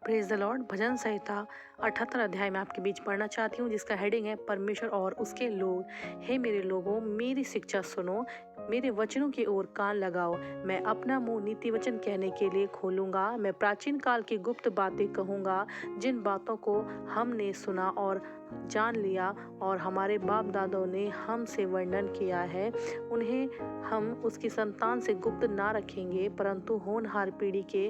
Praise the Lord. भजन संहिता 78 अध्याय में आपके बीच पढ़ना चाहती हूँ, जिसका हेडिंग है परमेश्वर और उसके लोग। हे मेरे लोगों, मेरी शिक्षा सुनो, मेरे वचनों की ओर कान लगाओ। मैं अपना मुंह नीति वचन कहने के लिए खोलूंगा। मैं प्राचीन काल की गुप्त बातें कहूंगा, जिन बातों को हमने सुना और जान लिया और हमारे बाप दादों ने हमसे वर्णन किया है, उन्हें हम उसकी संतान से गुप्त ना रखेंगे, परंतु होनहार पीढ़ी के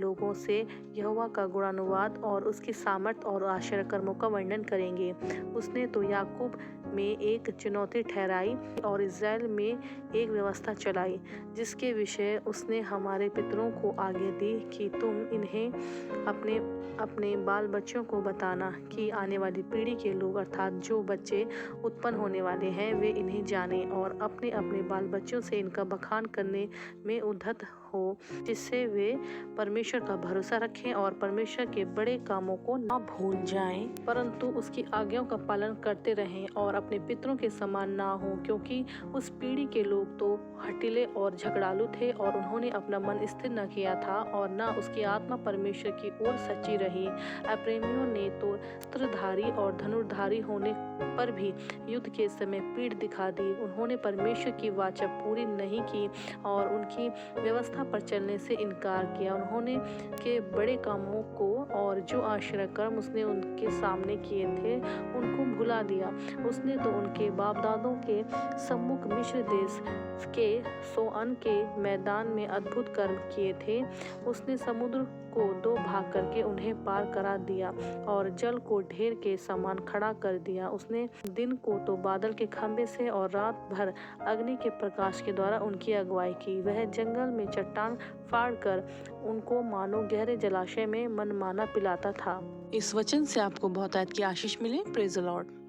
लोगों से यहोवा का गुणानुवाद और उसकी सामर्थ और आश्चर्य कर्मों का वर्णन करेंगे। उसने तो याकूब में एक चुनौती ठहराई और इज़राइल में एक व्यवस्था चलाई, जिसके विषय उसने हमारे पितरों को आज्ञा दी कि तुम इन्हें अपने अपने बाल बच्चों को बताना कि आने वाली पीढ़ी के लोग अर्थात जो बच्चे उत्पन्न होने वाले हैं वे इन्हें जाने और अपने अपने बाल बच्चों से इनका बखान करने में उद्धत हो, जिससे वे परमेश्वर का भरोसा रखें और परमेश्वर के बड़े कामों को ना भूल जाएं, परंतु उसकी आज्ञाओं का पालन करते रहें और अपने पितरों के समान ना हो, क्योंकि उस पीढ़ी के लोग तो हठीले और झगड़ालू थे और उन्होंने अपना मन स्थिर न किया था और न उसकी आत्मा परमेश्वर की ओर सच्ची रही। अप्रेमियों ने तो अस्त्रधारी और धनुर्धारी होने पर भी युद्ध के समय पीठ दिखा दी। उन्होंने परमेश्वर की वाचा पूरी नहीं की और उनकी व्यवस्था पर चलने से इनकार किया। उन्होंने के बड़े कामों को और जो आश्चर्य कर्म उसने उनके सामने किए थे उनको भुला दिया। उसने तो उनके बाप दादों के सम्मुख मिस्र देश के सोअन के मैदान में अद्भुत कर्म किए थे। उसने समुद्र को दो भाग करके उन्हें पार करा दिया और जल को ढेर के समान खड़ा कर दिया। उसने दिन को तो बादल के खंभे से और रात भर अग्नि के प्रकाश के द्वारा उनकी अगुवाई की। वह जंगल में चट्टान फाड़ कर उनको मानो गहरे जलाशय में मनमाना पिलाता था। इस वचन से आपको बहुत की आशीष मिले। Praise the Lord.